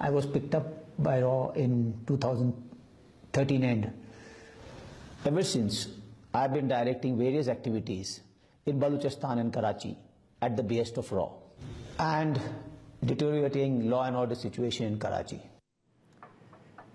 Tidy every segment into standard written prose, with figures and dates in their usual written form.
I was picked up by RAW in 2013 end. Ever since, I've been directing various activities in Balochistan and Karachi at the behest of RAW and deteriorating law and order situation in Karachi.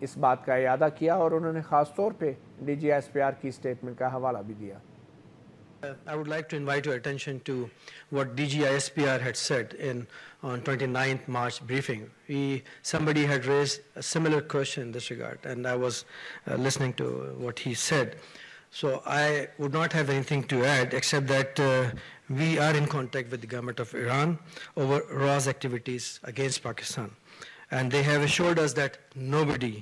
اس بات کا اعادہ کیا اور انہوں نے خاص طور پہ D G I S P R کی اسٹیٹمنٹ کا حوالہ بھی دیا. I would like to invite your attention to what DGISPR had said on 29th March briefing. Somebody had raised a similar question in this regard, and I was listening to what he said. So I would not have anything to add except that we are in contact with the government of Iran over RA's activities against Pakistan. And they have assured us that nobody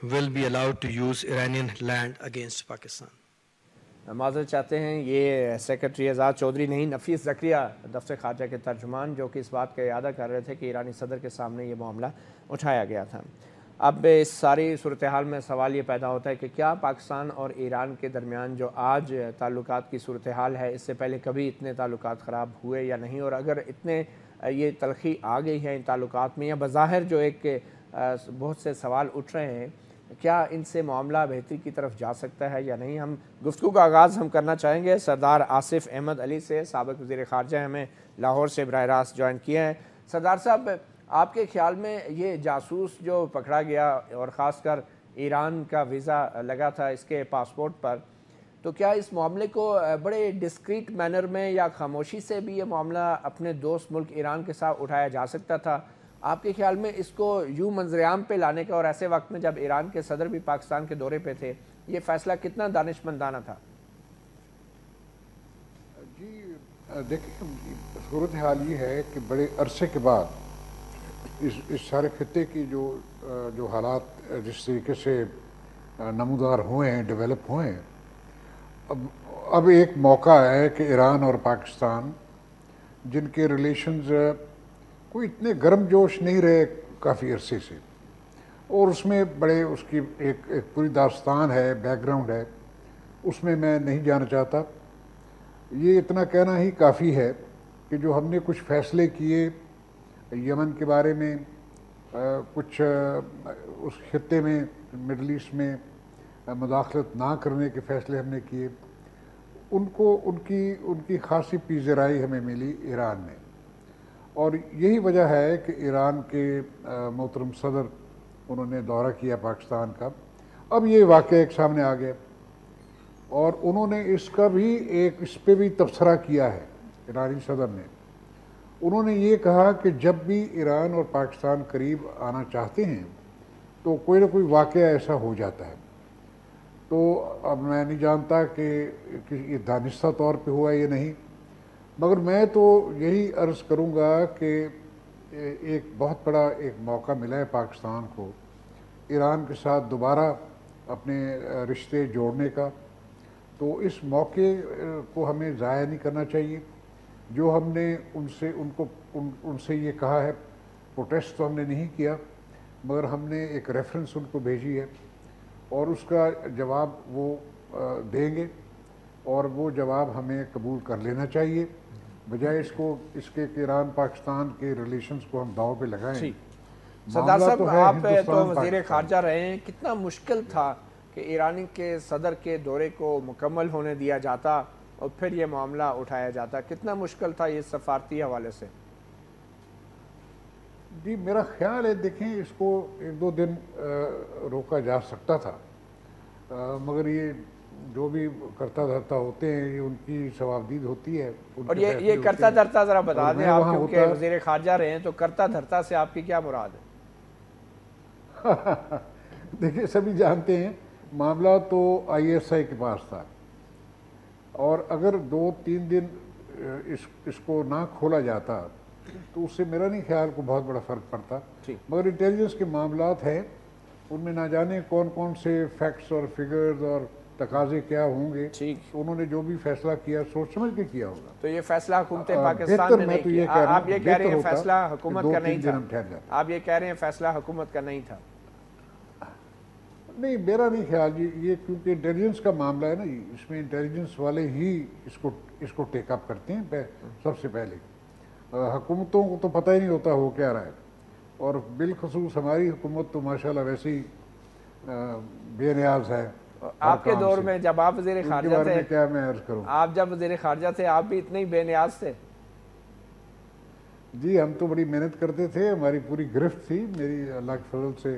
will be allowed to use Iranian land against Pakistan. معذرت چاہتے ہیں، یہ secretary اعزاز چودھری نہیں، نفیس زکریہ دفتر خارجہ کے ترجمان، جو کہ اس بات کا اعادہ کر رہے تھے کہ ایرانی صدر کے سامنے یہ معاملہ اٹھایا گیا تھا. اب اس ساری صورتحال میں سوال یہ پیدا ہوتا ہے کہ کیا پاکستان اور ایران کے درمیان جو آج تعلقات کی صورتحال ہے، اس سے پہلے کبھی اتنے تعلقات خراب ہوئے یا نہیں، اور اگر اتنے یہ تلخی آ گئی ہے ان تعلقات میں، یا بظاہر جو ایک بہت سے سوال اٹھ رہے ہیں، کیا ان سے معاملہ بہتری کی طرف جا سکتا ہے یا نہیں؟ ہم گفتگو کا آغاز ہم کرنا چاہیں گے سردار آصف احمد علی سے، سابق وزیر خارجہ، ہمیں لاہور سے براہ راست جوائن کیا ہے. سردار صاحب، آپ کے خیال میں یہ جاسوس جو پکڑا گیا اور خاص کر ایران کا ویزا لگا تھا اس کے پاسپورٹ پر، تو کیا اس معاملے کو بڑے ڈسکریٹ مینر میں یا خاموشی سے بھی یہ معاملہ اپنے دوست ملک ایران کے ساتھ اٹھایا جا سکتا تھا؟ آپ کے خیال میں اس کو یوں منظر عام پہ لانے کا، اور ایسے وقت میں جب ایران کے صدر بھی پاکستان کے دورے پہ تھے، یہ فیصلہ کتنا دانشمندانہ تھا؟ جی دیکھیں، صورتحال یہ ہے کہ بڑے عرصے کے بعد اس سارے خطے کی جو حالات جس طریقے سے نمودار ہوئے ہیں، ڈیولپ ہوئے ہیں، اب ایک موقع ہے کہ ایران اور پاکستان، جن کے ریلیشنز کوئی اتنے گرم جوش نہیں رہے کافی عرصے سے، اور اس میں بڑے اس کی ایک پوری داستان ہے، بیک گراؤنڈ ہے، اس میں میں نہیں جانا چاہتا. یہ اتنا کہنا ہی کافی ہے کہ جو ہم نے کچھ فیصلے کیے یمن کے بارے میں، کچھ اس خطے میں، مڈل ایسٹ میں مداخلت نہ کرنے کے فیصلے ہم نے کیے، ان کی خاصی پیزرائی ہمیں ملی ایران میں. اور یہی وجہ ہے کہ ایران کے محترم صدر، انہوں نے دورہ کیا پاکستان کا. اب یہ واقعہ ایک سامنے آ گیا، اور انہوں نے اس پہ بھی تبصرہ کیا ہے. ایرانی صدر نے، انہوں نے یہ کہا کہ جب بھی ایران اور پاکستان قریب آنا چاہتے ہیں تو کوئی نہ کوئی واقعہ ایسا ہو جاتا ہے. تو اب میں نہیں جانتا کہ یہ دانستہ طور پہ ہوا یا نہیں، مگر میں تو یہی عرض کروں گا کہ ایک بہت بڑا ایک موقع ملا ہے پاکستان کو ایران کے ساتھ دوبارہ اپنے رشتے جوڑنے کا. تو اس موقع کو ہمیں ضائع نہیں کرنا چاہیے. جو ہم نے ان سے یہ کہا ہے، پروٹیسٹ تو ہم نے نہیں کیا، مگر ہم نے ایک ریفرنس ان کو بھیجی ہے، اور اس کا جواب وہ دیں گے، اور وہ جواب ہمیں قبول کر لینا چاہیے، بجائے اس کے کہ ایران پاکستان کے ریلیشنز کو ہم داؤ پہ لگائیں. سردار صاحب، آپ تو وزیر خارجہ رہے ہیں، کتنا مشکل تھا کہ ایرانی کے صدر کے دورے کو مکمل ہونے دیا جاتا اور پھر یہ معاملہ اٹھایا جاتا؟ کتنا مشکل تھا یہ سفارتی حوالے سے؟ جی میرا خیال ہے، دیکھیں، اس کو 1-2 دن روکا جا سکتا تھا، مگر یہ جو بھی کرتا دھرتا ہوتے ہیں، یہ ان کی ثوابدید ہوتی ہے. اور یہ کرتا دھرتا ذرا بتا دیں آپ، کیونکہ وزیر خارجہ رہے ہیں، تو کرتا دھرتا سے آپ کی کیا مراد ہے؟ دیکھیں، سبھی جانتے ہیں معاملہ تو ISI کے پاس تھا، اور اگر 2-3 دن اس کو نہ کھولا جاتا تو اس سے میرا نہیں خیال کو بہت بڑا فرق پڑتا. مگر انٹیلیجنس کے معاملات ہیں، ان میں نہ جانے کون کون سے فیکٹس اور فگرز اور تقاضے کیا ہوں گے. انہوں نے جو بھی فیصلہ کیا سوچ سمجھ کے کیا ہوگا. تو یہ فیصلہ حکومت پاکستان نے نہیں کیا؟ آپ یہ کہہ رہے ہیں فیصلہ حکومت کا نہیں تھا؟ آپ یہ کہہ رہے ہیں فیصلہ حکومت کا نہیں تھا؟ نہیں، میرا نہیں خیال جی. یہ کیونکہ انٹیلیجنس کا معاملہ ہے نا، اس میں انٹیلیجنس والے ہی اس کو ٹیک اپ کرتے ہیں سب سے پہلے. حکومتوں کو تو پتہ ہی نہیں ہوتا ہو کیا رہا ہے، اور بالخصوص ہماری حکومت تو ماشاءاللہ ویسے ہی بے نیاز ہے. آپ کے دور میں جب آپ وزیر خارجہ تھے، کیا میں عرض کروں، آپ جب وزیر خارجہ تھے آپ بھی اتنے ہی بے نیاز تھے؟ جی ہم تو بڑی محنت کرتے تھے، ہماری پوری گرفت تھی. میری اللہ کے فضل سے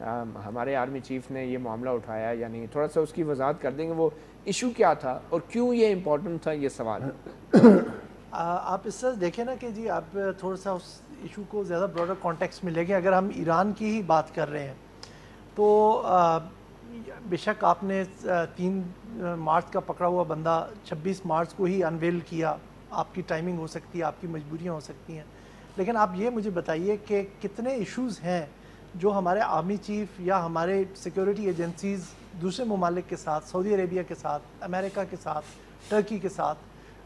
ہمارے آرمی چیف نے یہ معاملہ اٹھایا، یعنی تھوڑا سا اس کی وضاحت کر دیں گے وہ ایشو کیا تھا اور کیوں یہ امپورٹنٹ تھا یہ سوال؟ آپ اس سے دیکھیں نا کہ جی آپ تھوڑا سا اس ایشو کو زیادہ براڈر کانٹیکسٹ میں لے گئے. اگر ہم ایران کی ہی بات کر رہے ہیں تو بے شک آپ نے 3 مارچ کا پکڑا ہوا بندہ 26 مارچ کو ہی انویل کیا. آپ کی ٹائمنگ ہو سکتی ہے، آپ کی مجبوریاں ہو سکتی ہیں، لیکن آپ یہ مجھے بتائیے کہ کتنے ایشوز ہیں جو ہمارے آرمی چیف یا ہمارے سیکیورٹی ایجنسیز دوسرے ممالک کے ساتھ، سعودی عربیہ کے ساتھ، امریکہ کے ساتھ، ٹرکی کے ساتھ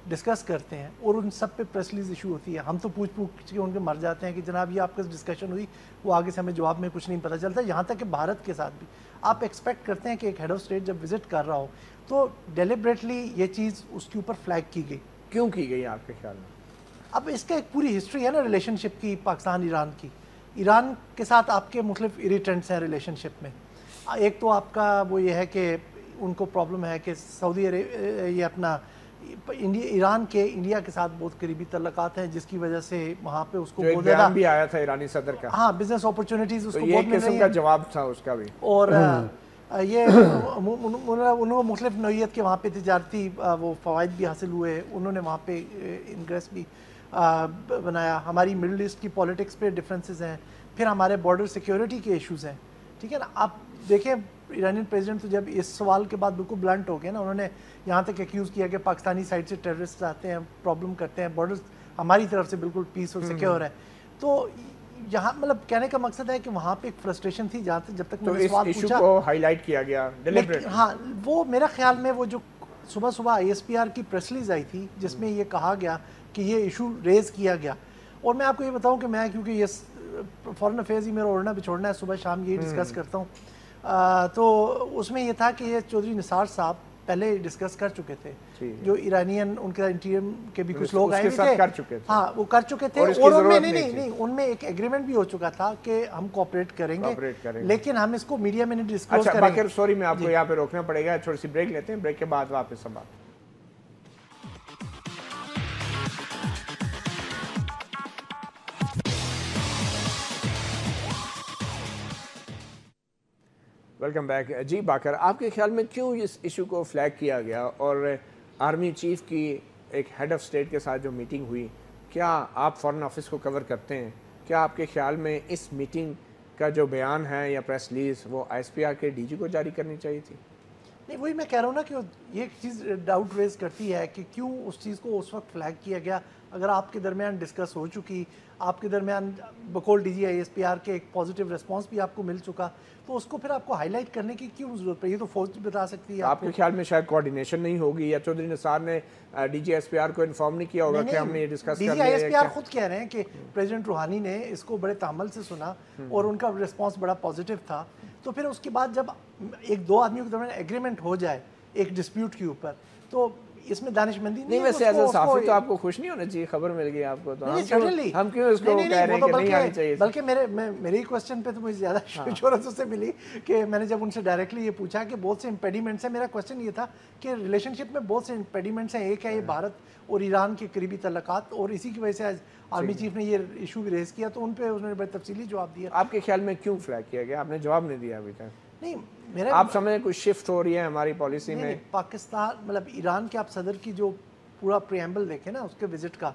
ڈسکس کرتے ہیں اور ان سب پہ پریس ریلیز ایشو ہوتی ہے. ہم تو پوچھ کے ان کے مر جاتے ہیں کہ جناب یہ آپ کا ڈسکشن ہوئی، وہ آگے سے ہمیں جواب میں کچھ نہیں پتہ چلتا. یہاں تک کہ بھارت کے ساتھ بھی آپ ایکسپیکٹ کرتے ہیں کہ ایک ہیڈ آف اسٹیٹ جب وزٹ کر رہا ہو تو ڈیلیبریٹلی یہ چیز اس کے اوپر فلیگ کی گئی. کیوں کی گئی آپ کے خیال میں؟ اب اس کا ایک پوری ہسٹری ہے نا ریلیشن شپ کی پاکستان ایران کی. ایران کے ساتھ آپ کے مختلف اریٹنٹس ہیں ریلیشن شپ میں. ایک تو آپ کا وہ یہ ہے کہ ان کو پرابلم ہے کہ سعودی یہ اپنا ایران کے انڈیا کے ساتھ بہت قریبی تعلقات ہیں، جس کی وجہ سے وہاں پہ اس کو بہت زیادہ بھی آیا تھا ایرانی صدر کا، ہاں بزنس اپرچونیٹیز اس کو یہ بہت مل رہی قسم ہیں. کا جواب تھا اس کا بھی. اور یہ انہوں نے مختلف نوعیت کے وہاں پہ تجارتی وہ فوائد بھی حاصل ہوئے. انہوں نے وہاں پہ انگریس بھی بنایا. ہماری مڈل ایسٹ کی پولیٹکس پہ ڈفرینسز ہیں. پھر ہمارے بارڈر سیکیورٹی کے ایشوز ہیں. ٹھیک ہے نا. آپ دیکھیں ایرانین پریزیڈنٹ تو جب اس سوال کے بعد بالکل بلنٹ ہو گئے نا، انہوں نے یہاں تک ایکیوز کیا کہ پاکستانی سائڈ سے ٹیررسٹ آتے ہیں، پرابلم کرتے ہیں، بارڈر ہماری طرف سے بالکل پیس اور سیکیور ہے. تو یہاں مطلب کہنے کا مقصد ہے کہ وہاں پہ ایک فرسٹریشن تھی جہاں تک جب تک میں نے سوال پوچھا کو ہائی لائٹ کیا گیا ڈیلیبریٹ. ہاں وہ میرا خیال میں وہ جو صبح ISPR کی پریس ریلیز آئی تھی جس میں یہ کہا گیا کہ یہ ایشو ریز کیا گیا. اور میں آپ کو یہ بتاؤں کہ میں کیونکہ یہ فارن افیئرز ہی میرا اوڑھنا بچھوڑنا ہے، صبح شام یہی ڈسکس کرتا ہوں، تو اس میں یہ تھا کہ یہ چودھری نثار صاحب پہلے ڈسکس کر چکے تھے، جو ایرانین ان کا انٹیریم کے بھی کچھ لوگ آئے تھے، ہاں وہ کر چکے تھے. اور ان میں نہیں ان میں ایک ایگریمنٹ بھی ہو چکا تھا کہ ہم کوآپریٹ کریں گے، لیکن ہم اس کو میڈیا میں نہیں ڈسکلوز کریں گے. باقر سوری میں آپ کو یہاں پہ روکنا پڑے گا، تھوڑی سی بریک لیتے ہیں، بریک کے بعد واپس ہم بات. Welcome back. جی باقر، آپ کے خیال میں کیوں اس ایشو کو فلیگ کیا گیا اور آرمی چیف کی ایک ہیڈ آف اسٹیٹ کے ساتھ جو میٹنگ ہوئی، کیا آپ فارن آفس کو کور کرتے ہیں؟ کیا آپ کے خیال میں اس میٹنگ کا جو بیان ہے یا پریس ریلیز وہ ISPR کے DG کو جاری کرنی چاہیے تھی؟ نہیں وہی میں کہہ رہا ہوں نا کہ یہ چیز ڈاؤٹ ریز کرتی ہے کہ کیوں اس چیز کو اس وقت فلیگ کیا گیا. اگر آپ کے درمیان ڈسکس ہو چکی، آپ کے درمیان بقول DG ISPR کے ایک پازیٹیو ریسپانس بھی آپ کو مل چکا، تو اس کو پھر آپ کو ہائی لائٹ کرنے کی کیوں ضرورت پڑی؟ یہ تو فوج بتا سکتی ہے. آپ کے خیال میں شاید کوارڈینیشن نہیں ہوگی یا چودھری نثار نے DG ISPR کو انفارم نہیں کیا ہوگا کہ ہم نے یہ ڈسکس کر لیا ہے؟ DG ISPR خود کہہ رہے ہیں کہ پریزیڈنٹ روحانی نے اس کو بڑے تامل سے سنا اور ان کا ریسپانس بڑا پازیٹیو تھا. تو پھر اس کے بعد جب ایک دو آدمیوں کے درمیان ایگریمنٹ ہو جائے ایک ڈسپیوٹ کے اوپر، تو اس میں دانش مندی نہیں. ویسے ایز اے صحافی تو آپ کو خوش نہیں ہونا چاہیے، خبر مل گئی آپ کو، تو ہم کیوں اس کو کہہ رہے ہیں کہ نہیں آنی چاہیے؟ بلکہ میری کوسچن پہ تو مجھے زیادہ شہرت اس سے ملی کہ میں نے جب ان سے ڈائریکٹلی یہ پوچھا کہ بہت سے امپیڈیمنٹس ہیں. میرا کوسچن یہ تھا کہ ریلیشن شپ میں بہت سے امپیڈیمنٹس ہیں. ایک ہے یہ بھارت اور ایران کے قریبی تعلقات، اور اسی کی وجہ سے آرمی چیف نے یہ ایشو بھی ریز کیا، تو ان پہ انہوں نے بڑے تفصیلی جواب دیا. آپ کے خیال میں کیوں فلیگ کیا گیا؟ آپ نے جواب نہیں دیا ابھی تک. نہیں آپ سمجھیں کوئی شفٹ ہو رہی ہے ہماری پالیسی میں؟ پاکستان مطلب ایران کے آپ صدر کی جو پورا پریمبل دیکھیں نا اس کے وزٹ کا،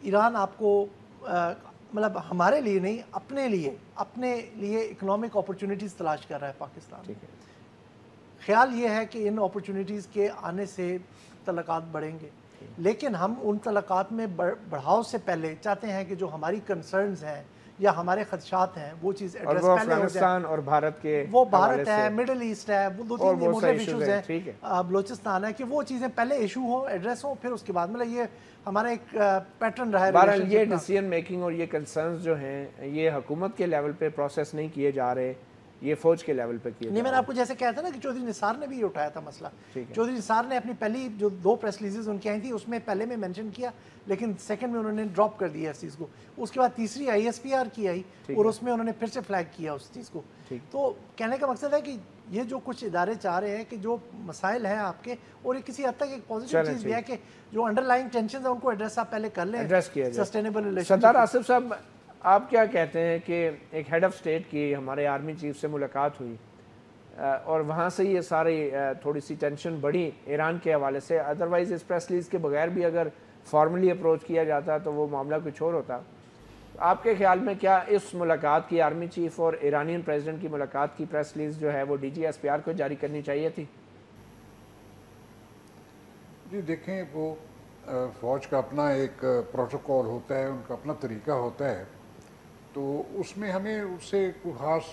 ایران آپ کو مطلب ہمارے لیے نہیں اپنے لیے اکنامک اپرچونیٹیز تلاش کر رہا ہے پاکستان. خیال یہ ہے کہ ان اپرچونیٹیز کے آنے سے تعلقات بڑھیں گے، لیکن ہم ان تعلقات میں بڑھاؤ سے پہلے چاہتے ہیں کہ جو ہماری کنسرنز ہیں یا ہمارے خدشات ہیں وہ چیز ایڈریس پہلے ہو جائے. افغانستان اور بھارت کے، وہ بھارت ہے، مڈل ایسٹ ہے، وہ 2-3 مختلف ایشوز ہیں، بلوچستان ہے، کہ وہ چیزیں پہلے ایشو ہوں، ایڈریس ہوں، پھر اس کے بعد مطلب یہ ہمارا ایک پیٹرن رہا ہے. بہرحال یہ ڈیسیژن میکنگ اور یہ کنسرنز جو ہیں یہ حکومت کے لیول پہ پروسیس نہیں کیے جا رہے، یہ فوج کے لیول پہ کیے. نہیں میں نے آپ کو جیسے کہا تھا نا کہ چودھری نثار نے بھی یہ اٹھایا تھا مسئلہ. چودھری نثار نے اپنی پہلی جو 2 پریس ریلیزز ان کی آئی تھی اس میں پہلے میں مینشن کیا، لیکن سیکنڈ میں انہوں نے ڈراپ کر دیا اس چیز کو. اس کے بعد تیسری ISPR کی آئی اور اس میں انہوں نے پھر سے فلیگ کیا اس چیز کو. تو کہنے کا مقصد ہے کہ یہ جو کچھ ادارے چاہ رہے ہیں کہ جو مسائل ہیں آپ کے، اور یہ کسی حد تک ایک پازیٹیو چیز بھی ہے کہ جو انڈر لائن ٹینشنز ہیں ان کو ایڈریس آپ پہلے کر لیں، سسٹینیبل ریلیشن. سردار آصف صاحب آپ کیا کہتے ہیں کہ ایک ہیڈ آف اسٹیٹ کی ہمارے آرمی چیف سے ملاقات ہوئی اور وہاں سے یہ ساری تھوڑی سی ٹینشن بڑھی ایران کے حوالے سے، ادروائز اس پریس ریلیز کے بغیر بھی اگر فارملی اپروچ کیا جاتا تو وہ معاملہ کچھ اور ہوتا. آپ کے خیال میں کیا اس ملاقات کی آرمی چیف اور ایرانین پریزیڈنٹ کی ملاقات کی پریس ریلیز جو ہے وہ D G I S P R کو جاری کرنی چاہیے تھی؟ جی دیکھیں، وہ فوج کا اپنا ایک پروٹوکول ہوتا ہے، ان کا اپنا طریقہ ہوتا ہے، تو اس میں ہمیں اس سے کوئی خاص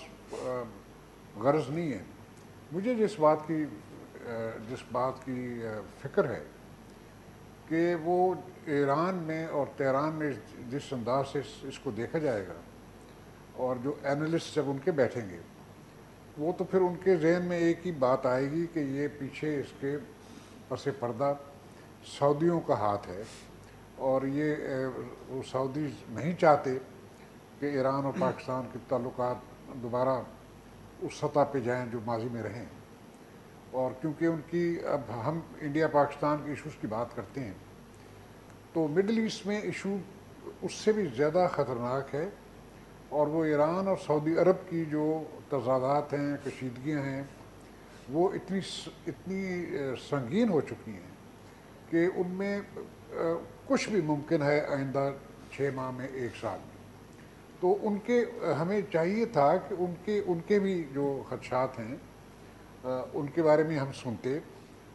غرض نہیں ہے. مجھے جس بات کی فکر ہے کہ وہ ایران میں اور تہران میں جس انداز سے اس کو دیکھا جائے گا، اور جو اینالسٹ جب ان کے بیٹھیں گے، وہ تو پھر ان کے ذہن میں ایک ہی بات آئے گی کہ یہ پیچھے اس کے پس پردہ سعودیوں کا ہاتھ ہے، اور یہ وہ سعودی نہیں چاہتے کہ ایران اور پاکستان کے تعلقات دوبارہ اس سطح پہ جائیں جو ماضی میں رہیں. اور کیونکہ ان کی، اب ہم انڈیا پاکستان کے ایشوز کی بات کرتے ہیں، تو مڈل ایسٹ میں ایشو اس سے بھی زیادہ خطرناک ہے، اور وہ ایران اور سعودی عرب کی جو تضادات ہیں، کشیدگیاں ہیں، وہ اتنی سنگین ہو چکی ہیں کہ ان میں کچھ بھی ممکن ہے آئندہ 6 ماہ میں، 1 سال میں. تو ہمیں چاہیے تھا کہ ان کے بھی جو خدشات ہیں ان کے بارے میں ہم سنتے.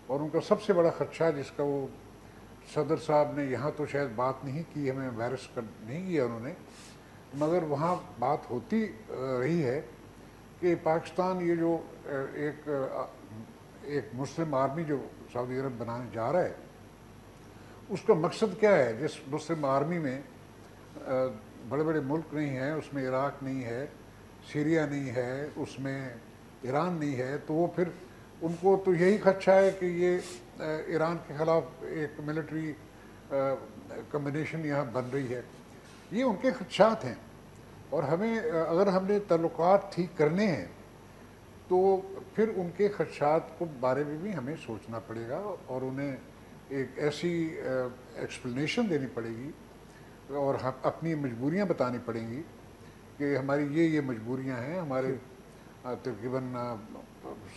اور ان کا سب سے بڑا خدشہ، جس کا وہ صدر صاحب نے یہاں تو شاید بات نہیں کی، ہمیں وائرس نہیں کیا انہوں نے، مگر وہاں بات ہوتی رہی ہے کہ پاکستان یہ جو ایک مسلم آرمی جو سعودی عرب بنانے جا رہا ہے، اس کا مقصد کیا ہے. جس مسلم آرمی میں بڑے بڑے ملک نہیں ہیں، اس میں عراق نہیں ہے، سیریا نہیں ہے، اس میں ایران نہیں ہے، تو وہ پھر ان کو تو یہی خدشہ ہے کہ یہ ایران کے خلاف ایک ملٹری کمبینیشن یہاں بن رہی ہے. یہ ان کے خدشات ہیں، اور ہمیں اگر ہم نے تعلقات ٹھیک کرنے ہیں تو پھر ان کے خدشات کو بارے میں بھی ہمیں سوچنا پڑے گا، اور انہیں ایک ایسی ایکسپلینیشن دینی پڑے گی، اور اپنی مجبوریاں بتانی پڑیں گی کہ ہماری یہ مجبوریاں ہیں. ہمارے تقریباً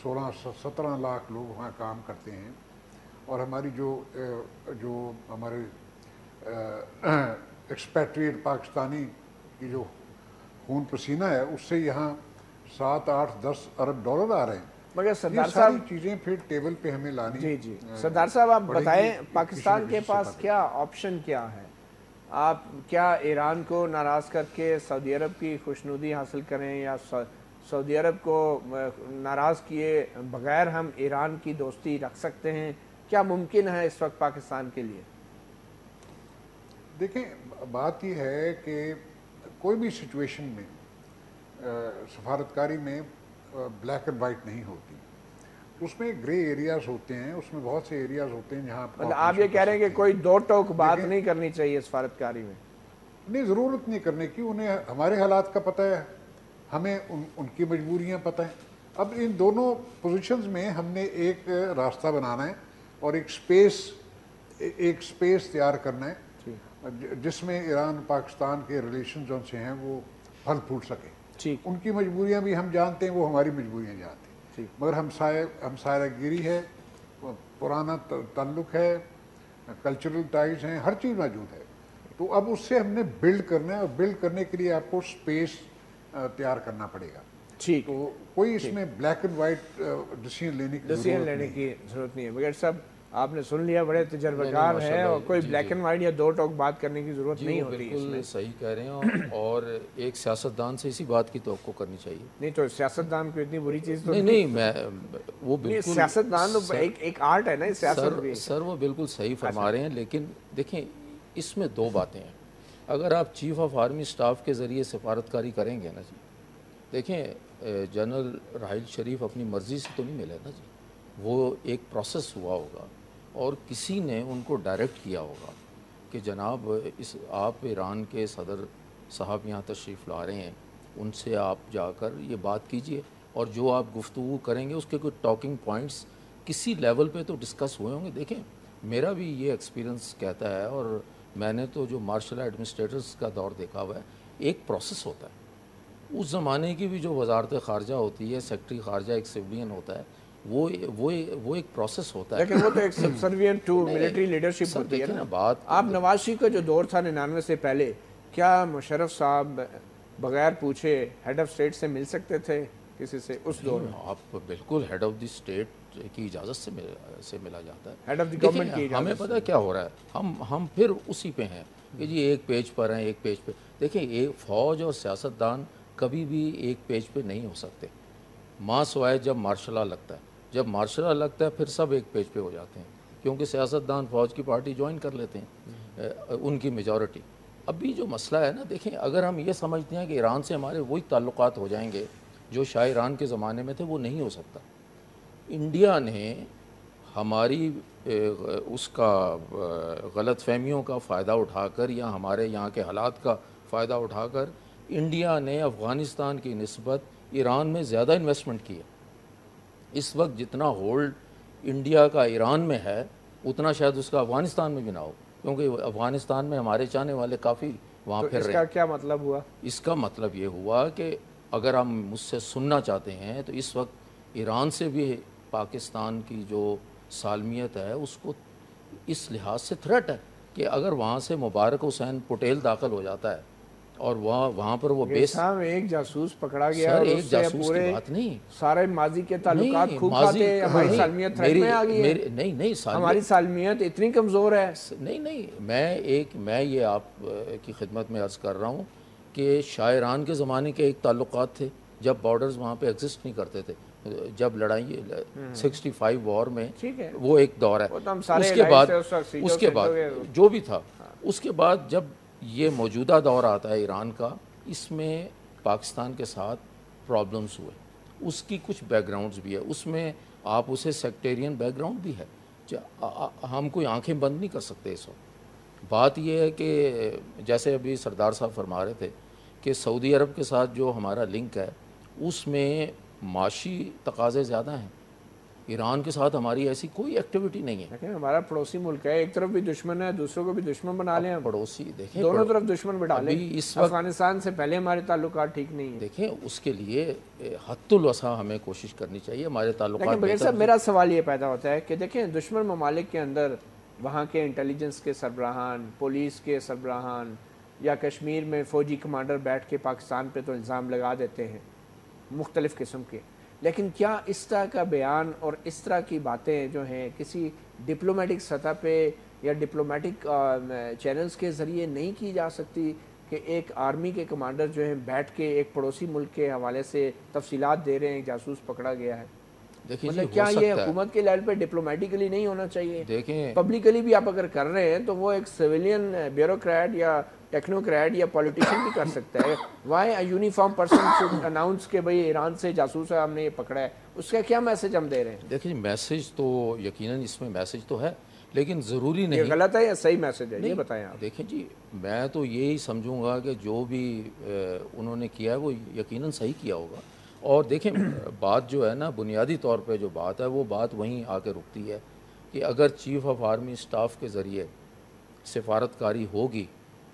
16-17 لاکھ لوگ وہاں کام کرتے ہیں، اور ہماری جو ہمارے ایکسپیٹریٹ پاکستانی کی جو خون پسینہ ہے، اس سے یہاں 7, 8, 10 ارب ڈالر آ رہے ہیں. مگر سردار یہ صاحب، ساری چیزیں پھر ٹیبل پہ ہمیں لانی. جی سردار صاحب، آپ بتائیں پاکستان کے پاس کیا آپشن کیا ہے؟ آپ کیا ایران کو ناراض کر کے سعودی عرب کی خوشنودی حاصل کریں، یا سعودی عرب کو ناراض کیے بغیر ہم ایران کی دوستی رکھ سکتے ہیں؟ کیا ممکن ہے اس وقت پاکستان کے لیے؟ دیکھیں، بات یہ ہے کہ کوئی بھی سچویشن میں سفارتکاری میں بلیک اینڈ وائٹ نہیں ہوتی. اس میں گرے ایریاز ہوتے ہیں، اس میں بہت سے ایریاز ہوتے ہیں جہاں آپ یہ کہہ رہے ہیں کہ کوئی دو ٹوک بات نہیں کرنی چاہیے سفارتکاری میں؟ نہیں، ضرورت نہیں کرنے کی. انہیں ہمارے حالات کا پتہ ہے، ہمیں ان کی مجبوریاں پتہ ہیں. اب ان دونوں پوزیشنز میں ہم نے ایک راستہ بنانا ہے، اور ایک سپیس تیار کرنا ہے جس میں ایران پاکستان کے ریلیشن جو سے ہیں وہ پھل پھوٹ سکے. ان کی مجبوریاں بھی ہم جانتے ہیں، وہ ہماری مجبوریاں جانتے ہیں، مگر ہمسایہ گیری ہے، پرانا تعلق ہے، کلچرل ٹائز ہیں، ہر چیز موجود ہے. تو اب اس سے ہم نے بلڈ کرنا ہے، اور بلڈ کرنے کے لیے آپ کو سپیس تیار کرنا پڑے گا. تو کوئی اس میں بلیک اینڈ وائٹ ڈیسیژن لینے کی ضرورت نہیں ہے. مگر صاحب، آپ نے سن لیا، بڑے تجربہ کار ہیں، اور کوئی بلیک اینڈ وائٹ یا دو ٹوک بات کرنے کی ضرورت نہیں ہوتی. بالکل صحیح کہہ رہے ہیں، اور ایک سیاستدان سے اسی بات کی توقع کرنی چاہیے. نہیں تو سیاستدان کو اتنی بری چیز تو نہیں، میں وہ بالکل، سیاستدان تو ایک آرٹ ہے نا سیاست بھی. سر وہ بالکل صحیح فرما رہے ہیں، لیکن دیکھیں اس میں 2 باتیں ہیں. اگر آپ چیف آف آرمی اسٹاف کے ذریعے سفارتکاری کریں گے نا جی، دیکھیں جنرل راحیل شریف اپنی مرضی سے تو نہیں ملے نا جی، وہ ایک پروسیس ہوا ہوگا، اور کسی نے ان کو ڈائریکٹ کیا ہوگا کہ جناب آپ ایران کے صدر صاحب یہاں تشریف لا رہے ہیں، ان سے آپ جا کر یہ بات کیجئے، اور جو آپ گفتگو کریں گے اس کے کوئی ٹاکنگ پوائنٹس کسی لیول پہ تو ڈسکس ہوئے ہوں گے. دیکھیں میرا بھی یہ ایکسپیرینس کہتا ہے، اور میں نے تو جو مارشل ایڈمنسٹریٹرز کا دور دیکھا ہوا ہے، ایک پروسیس ہوتا ہے. اس زمانے کی بھی جو وزارت خارجہ ہوتی ہے, سیکرٹری خارجہ ایک سویلین ہوتا ہے, وہ ایک پروسیس ہوتا ہے. لیکن وہ تو ایک سبسروینٹ ٹو ملٹری لیڈرشپ ہوتی ہے نا. بات آپ نواز شریف کا جو دور تھا 99 سے پہلے, کیا مشرف صاحب بغیر پوچھے ہیڈ آف اسٹیٹ سے مل سکتے تھے کسی سے اس دور میں؟ آپ بالکل ہیڈ آف دی اسٹیٹ کی اجازت سے ملا جاتا ہے. ہیڈ آف دی گورنمنٹ کی ہمیں پتہ کیا ہو رہا ہے, ہم پھر اسی پہ ہیں کہ جی ایک پیج پر ہیں, ایک پیج پہ. دیکھیں ایک فوج اور سیاستدان کبھی بھی ایک پیج پہ نہیں ہو سکتے, ماں سوائے جب مارشل لا لگتا ہے. جب مارشل لا لگتا ہے پھر سب ایک پیج پہ ہو جاتے ہیں, کیونکہ سیاستدان فوج کی پارٹی جوائن کر لیتے ہیں, ان کی میجورٹی. ابھی جو مسئلہ ہے نا, دیکھیں اگر ہم یہ سمجھتے ہیں کہ ایران سے ہمارے وہی تعلقات ہو جائیں گے جو شاہ ایران کے زمانے میں تھے, وہ نہیں ہو سکتا. انڈیا نے ہماری اس کا غلط فہمیوں کا فائدہ اٹھا کر یا ہمارے یہاں کے حالات کا فائدہ اٹھا کر انڈیا نے افغانستان کی نسبت ایران میں زیادہ انویسٹمنٹ کی ہے. اس وقت جتنا ہولڈ انڈیا کا ایران میں ہے اتنا شاید اس کا افغانستان میں بھی نہ ہو, کیونکہ افغانستان میں ہمارے چاہنے والے کافی وہاں پھر رہے ہیں. اس کا کیا مطلب ہوا؟ اس کا مطلب یہ ہوا کہ اگر ہم مجھ سے سننا چاہتے ہیں تو اس وقت ایران سے بھی پاکستان کی جو سالمیت ہے اس کو اس لحاظ سے تھریٹ ہے کہ اگر وہاں سے مبارک حسین پٹیل داخل ہو جاتا ہے اور وہاں پر وہ بیس ایک جاسوس پکڑا گیا, سر ایک جاسوس کی بات نہیں, سارے ماضی کے تعلقات خوب کھاتے, ہماری سالمیت تھریٹ میں آ گئی ہے. نہیں ہماری سالمیت اتنی کمزور ہے. نہیں میں یہ آپ کی خدمت میں عرض کر رہا ہوں کہ شاہ ایران کے زمانے کے ایک تعلقات تھے جب بارڈرز وہاں پہ ایگزسٹ نہیں کرتے تھے, جب لڑائی 65 وار میں وہ ایک دور ہے. اس کے بعد جو بھی تھا, اس کے بعد جب یہ موجودہ دور آتا ہے ایران کا, اس میں پاکستان کے ساتھ پرابلمز ہوئے. اس کی کچھ بیک گراؤنڈز بھی ہے, اس میں آپ اسے سیکٹیرین بیک گراؤنڈ بھی ہے. ہم کوئی آنکھیں بند نہیں کر سکتے اس وقت. بات یہ ہے کہ جیسے ابھی سردار صاحب فرما رہے تھے کہ سعودی عرب کے ساتھ جو ہمارا لنک ہے اس میں معاشی تقاضے زیادہ ہیں. ایران کے ساتھ ہماری ایسی کوئی ایکٹیویٹی نہیں ہے. دیکھیں ہمارا پڑوسی ملک ہے, ایک طرف بھی دشمن ہے, دوسروں کو بھی دشمن بنا لیں. پڑوسی دیکھیں دونوں طرف دشمن بنا لیں. اس وقت افغانستان سے پہلے ہمارے تعلقات ٹھیک نہیں ہیں. دیکھیں اس کے لیے حد الوسع ہمیں کوشش کرنی چاہیے ہمارے تعلقات. لیکن بغیر صاحب میرا سوال یہ پیدا ہوتا ہے کہ دیکھیں دشمن ممالک کے اندر وہاں کے انٹیلیجنس کے سربراہان, پولیس کے سربراہان یا کشمیر میں فوجی کمانڈر بیٹھ کے پاکستان پہ تو الزام لگا دیتے ہیں مختلف قسم کے. لیکن کیا اس طرح کا بیان اور اس طرح کی باتیں جو ہیں کسی ڈپلومیٹک سطح پہ یا ڈپلومیٹک چینلز کے ذریعے نہیں کی جا سکتی کہ ایک آرمی کے کمانڈر جو ہیں بیٹھ کے ایک پڑوسی ملک کے حوالے سے تفصیلات دے رہے ہیں, جاسوس پکڑا گیا ہے. مطلب کیا یہ حکومت کے لیول پہ ڈپلومیٹکلی نہیں ہونا چاہیے؟ دیکھیں پبلکلی بھی آپ اگر کر رہے ہیں تو وہ ایک سویلین بیوروکریٹ یا ٹیکنوکریٹ یا پولیٹیشین بھی کر سکتا ہے. Why a uniform person should announce کہ بھئی ایران سے جاسوس ہے, ہم نے یہ پکڑا ہے. اس کا کیا میسج ہم دے رہے ہیں؟ دیکھیں میسج تو یقیناً اس میں میسج تو ہے, لیکن ضروری نہیں. یہ غلط ہے یا صحیح میسج ہے, یہ بتائیں آپ. دیکھیں جی میں تو یہی سمجھوں گا کہ جو بھی انہوں نے کیا ہے وہ یقیناً صحیح کیا ہوگا. اور دیکھیں بات جو ہے نا بنیادی طور پہ جو بات ہے وہ بات وہیں آ کے رکتی ہے کہ اگر چیف آف آرمی اسٹاف کے ذریعے سفارتکاری ہوگی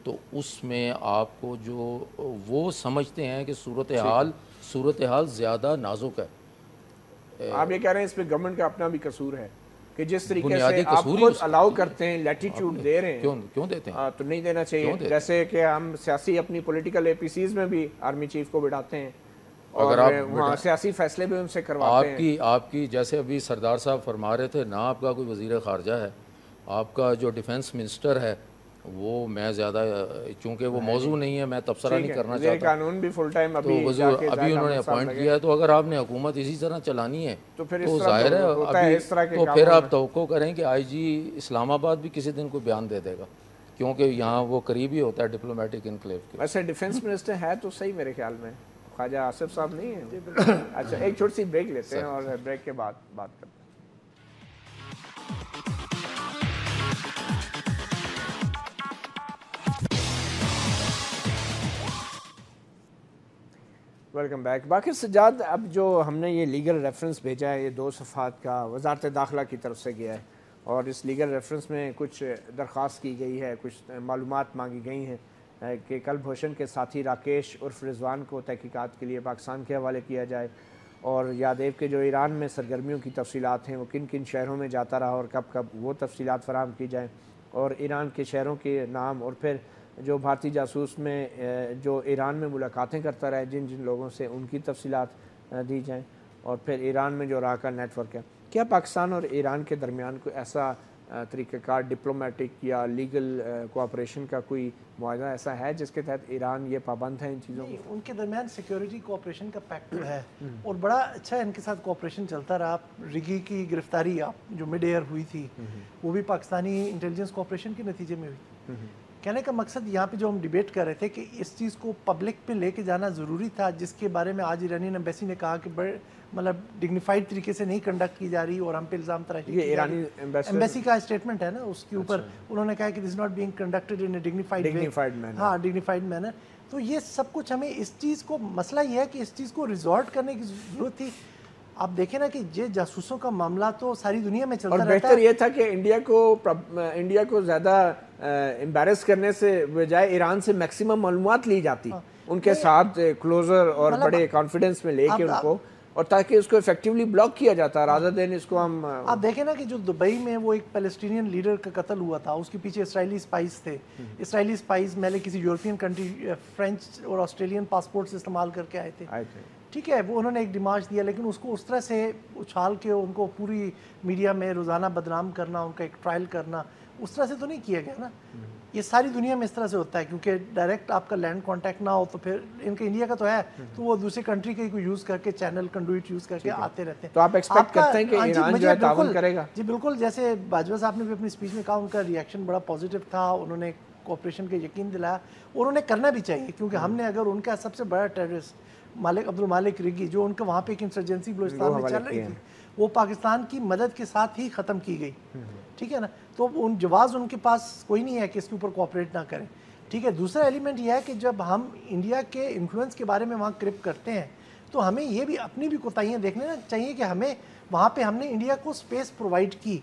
تو اس میں آپ کو جو وہ سمجھتے ہیں کہ صورتحال زیادہ نازک ہے. آپ یہ کہہ رہے ہیں اس پہ گورنمنٹ کا اپنا بھی قصور ہے کہ جس طریقے سے آپ خود الاؤ کرتے ہیں, لیٹیٹیوڈ دے رہے ہیں. کیوں دیتے ہیں؟ تو نہیں دینا چاہیے. جیسے کہ ہم سیاسی اپنی پولیٹیکل اے پی سیز میں بھی آرمی چیف کو بٹھاتے ہیں اور وہاں سیاسی فیصلے بھی ان سے کرواتے ہیں. آپ کی جیسے ابھی سردار صاحب فرما رہے تھے نا, آپ کا کوئی وزیر خارجہ ہے, آپ کا جو ڈیفنس منسٹر ہے وہ میں زیادہ چونکہ وہ موضوع نہیں ہے میں تبصرہ نہیں کرنا چاہتا. قانون بھی فل ٹائم ابھی انہوں نے اپوائنٹ کیا ہے, تو اگر آپ نے حکومت اسی طرح چلانی ہے تو ظاہر ہے ابھی تو پھر آپ توقع کریں کہ آئی جی اسلام آباد بھی کسی دن کوئی بیان دے دے گا, کیونکہ یہاں وہ قریب ہی ہوتا ہے ڈپلومیٹک انکلیو کے. ویسے ڈیفنس منسٹر ہے تو صحیح میرے خیال میں خواجہ آصف صاحب نہیں ہیں. اچھا ایک چھوٹی سی بریک لیتے ہیں اور بریک کے بعد بات کرتے ہیں. Welcome back. باقر سجاد, اب جو ہم نے یہ لیگل ریفرنس بھیجا ہے یہ 2 صفحات کا وزارت داخلہ کی طرف سے گیا ہے, اور اس لیگل ریفرنس میں کچھ درخواست کی گئی ہے, کچھ معلومات مانگی گئی ہیں کہ کلبھوشن کے ساتھی راکیش عرف رضوان کو تحقیقات کے لیے پاکستان کے حوالے کیا جائے، اور یادیو کے جو ایران میں سرگرمیوں کی تفصیلات ہیں وہ کن کن شہروں میں جاتا رہا اور کب کب وہ تفصیلات فراہم کی جائیں، اور ایران کے شہروں کے نام، اور پھر جو بھارتی جاسوس میں جو ایران میں ملاقاتیں کرتا رہے جن جن لوگوں سے، ان کی تفصیلات دی جائیں، اور پھر ایران میں جو راہ کا نیٹ ورک ہے۔ کیا پاکستان اور ایران کے درمیان کوئی ایسا طریقہ کار ڈپلومیٹک یا لیگل کوآپریشن کا کوئی معاہدہ ایسا ہے جس کے تحت ایران یہ پابند ہے ان چیزوں کو؟ ان کے درمیان سیکیورٹی کوآپریشن کا پیکٹ تو ہے، اور بڑا اچھا ان کے ساتھ کوآپریشن چلتا رہا۔ رگی کی گرفتاری جو مڈ ایئر ہوئی تھی وہ بھی پاکستانی انٹیلیجنس کوآپریشن کے نتیجے میں ہوئی۔ کہنے کا مقصد یہاں پہ جو ہم ڈیبیٹ کر رہے تھے کہ اس چیز کو پبلک پہ لے کے جانا ضروری تھا، جس کے بارے میں آج ایرانی ایمبیسی نے کہا کہ بڑے مطلب ڈگنیفائڈ طریقے سے نہیں کنڈکٹ کی جا رہی اور ہم پہ الزام تراشی کی جا رہی۔ ایمبیسی کا اسٹیٹمنٹ ہے نا، اس کے اوپر انہوں نے کہا کہ this not being conducted in a dignified way, ہاں ڈگنیفائڈ مینر۔ تو یہ سب کچھ ہمیں اس چیز کو، مسئلہ یہ ہے کہ اس چیز کو ریزورٹ کرنے کی ضرورت تھی۔ آپ دیکھیں نا کہ یہ جاسوسوں کا معاملہ تو ساری دنیا میں چلتا رہتا ہے، اور بہتر یہ تھا کہ انڈیا کو زیادہ امبیرس کرنے سے بجائے ایران سے میکسیمم معلومات لی جاتی، ان کے ساتھ کلوزر اور بڑے کانفیڈنس میں لے کے ان کو، اور تاکہ اس کو ایفیکٹیولی بلاک کیا جاتا رادر دین اس کو ہم۔ آپ دیکھیں نا کہ جو دبئی میں وہ ایک پیلسٹینین لیڈر کا قتل ہوا تھا، اس کے پیچھے اسرائیلی اسپائز تھے، اسرائیلی اسپائز پہلے کسی یورپین کنٹری فرینچ اور آسٹریلین پاسپورٹس استعمال کر کے آئے تھے، ٹھیک ہے، وہ انہوں نے ایک ڈیمارچ دیا، لیکن اس کو اس طرح سے اچھال کے ان کو پوری میڈیا میں روزانہ بدنام کرنا، ان کا ایک ٹرائل کرنا، اس طرح سے تو نہیں کیا گیا نا۔ یہ ساری دنیا میں اس طرح سے ہوتا ہے، کیونکہ ڈائریکٹ آپ کا لینڈ کانٹیکٹ نہ ہو تو پھر ان کا انڈیا کا تو ہے، تو وہ دوسرے کنٹری کا کوئی یوز کر کے چینل کنڈویٹ یوز کر کے آتے رہتے ہیں۔ تو آپ ایکسپیکٹ کرتے ہیں کہ ایران جو ہے تعاون کرے گا؟ جی بالکل، جیسے باجوہ صاحب نے بھی اپنی اسپیچ میں کہا، ان کا ریئیکشن بڑا پازیٹیو تھا، انہوں نے کوآپریشن کا یقین دلایا، اور انہیں کرنا بھی چاہیے، کیونکہ ہم نے اگر ان کا سب سے بڑا ٹیررسٹ مالک عبدالمالک رگی، جو ان کا وہاں پہ ایک انسرجنسی بلوچستان میں چل رہی تھی، وہ پاکستان کی مدد کے ساتھ ہی ختم کی گئی، ٹھیک ہے نا، تو ان جواز ان کے پاس کوئی نہیں ہے کہ اس کے اوپر کوآپریٹ نہ کریں، ٹھیک ہے۔ دوسرا ایلیمنٹ یہ ہے کہ جب ہم انڈیا کے انفلوئنس کے بارے میں وہاں کرپ کرتے ہیں تو ہمیں یہ بھی اپنی بھی کوتاہیاں دیکھنے چاہیے کہ ہمیں وہاں پہ ہم نے انڈیا کو سپیس پرووائڈ کی۔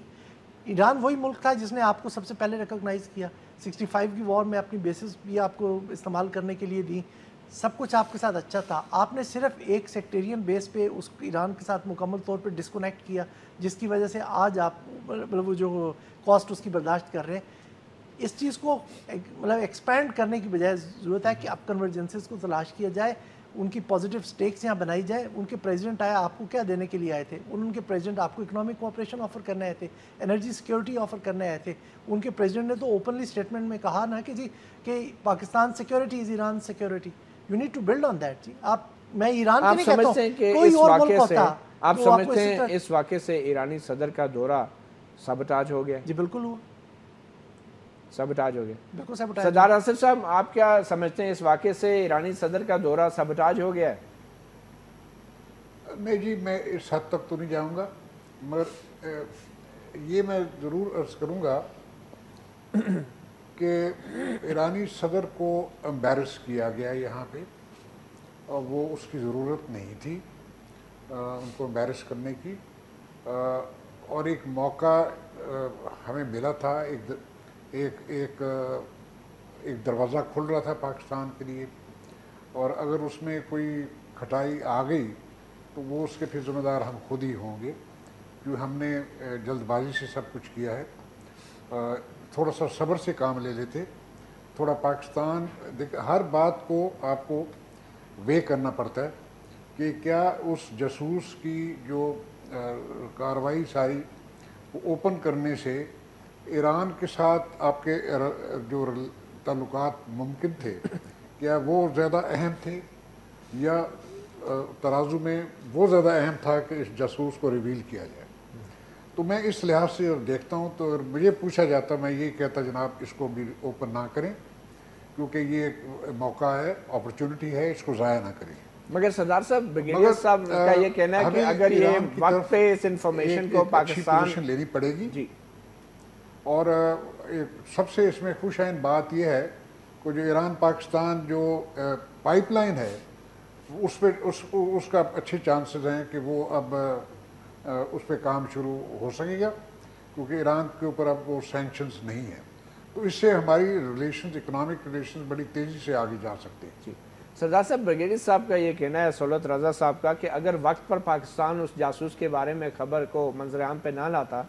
ایران وہی ملک تھا جس نے آپ کو سب سے پہلے ریکگنائز کیا، 65 کی وار میں اپنی بیسز بھی آپ کو استعمال کرنے کے لیے دی، سب کچھ آپ کے ساتھ اچھا تھا، آپ نے صرف ایک سیکٹیرین بیس پہ اس ایران کے ساتھ مکمل طور پہ ڈسکنیکٹ کیا، جس کی وجہ سے آج آپ وہ جو کاسٹ اس کی برداشت کر رہے ہیں۔ اس چیز کو مطلب ایکسپینڈ کرنے کی بجائے ضرورت ہے کہ اب کنورجنسز کو تلاش کیا جائے، ان کی پازیٹیو سٹیکس یہاں بنائی جائے۔ ان کے پریزیڈنٹ آیا، آپ کو کیا دینے کے لیے آئے تھے؟ ان کے پریزیڈنٹ آپ کو اکنامک کوآپریشن آفر کرنے آئے تھے، انرجی سیکیورٹی آفر کرنے آئے تھے۔ ان کے پریزیڈنٹ نے تو اوپنلی اسٹیٹمنٹ میں کہا نا کہ جی کہ Pakistan security is Iran security, you need to build on that. جی آپ، میں ایران کے نہیں کہتا ہوں، کوئی اور ملک ہوتا۔ آپ سمجھتے ہیں اس واقعے سے ایرانی صدر کا دورہ سبٹاج ہو گیا؟ جی بالکل ہوا، سبٹاج ہو گیا، بالکل سبٹاج۔ سردار آصف صاحب، آپ کیا سمجھتے ہیں اس واقعے سے ایرانی صدر کا دورہ سبٹاج ہو گیا ہے؟ نہیں جی، میں اس حد تک تو نہیں جاؤں گا، مگر یہ میں ضرور عرض کروں گا کہ ایرانی صدر کو امبیرس کیا گیا یہاں پہ، اور وہ اس کی ضرورت نہیں تھی ان کو امبیرس کرنے کی، اور ایک موقع ہمیں ملا تھا، ایک دروازہ کھل رہا تھا پاکستان کے لیے، اور اگر اس میں کوئی کھٹائی آ گئی تو وہ اس کے پھر ذمہ دار ہم خود ہی ہوں گے، کیونکہ ہم نے جلد بازی سے سب کچھ کیا ہے۔ تھوڑا سا صبر سے کام لے لیتے، تھوڑا پاکستان ہر بات کو آپ کو وے کرنا پڑتا ہے کہ کیا اس جاسوس کی جو کارروائی ساری اوپن کرنے سے ایران کے ساتھ آپ کے جو تعلقات ممکن تھے، کیا وہ زیادہ اہم تھے، یا ترازو میں وہ زیادہ اہم تھا کہ اس جاسوس کو ریویل کیا جائے؟ تو میں اس لحاظ سے دیکھتا ہوں، تو اگر مجھے پوچھا جاتا میں یہ کہتا جناب اس کو بھی اوپن نہ کریں، کیونکہ یہ ایک موقع ہے، اپرچونٹی ہے، اس کو ضائع نہ کریں۔ مگر سردار صاحب، بریگیڈیئر صاحب کا یہ کہنا ہے کہ اگر یہ وقت پہ اس انفارمیشن کو پاکستان لینی پڑے گی، جی، اور سب سے اس میں خوش عین بات یہ ہے کہ جو ایران پاکستان جو پائپ لائن ہے، اس پہ اس کا اچھے چانسز ہیں کہ وہ اب اس پہ کام شروع ہو سکے گا، کیونکہ ایران کے اوپر اب وہ سینکشنز نہیں ہیں۔ تو تو اس سے ہماری ریلیشنز، اکنامک ریلیشنز بڑی تیزی سے آگے جا سکتے ہیں. جی سردار صاحب، بریگیڈیئر صاحب کا یہ کہنا ہے، سہولت رضا صاحب کا، کہ اگر وقت پر پاکستان اس جاسوس کے بارے میں خبر کو منظر عام پہ نہ لاتا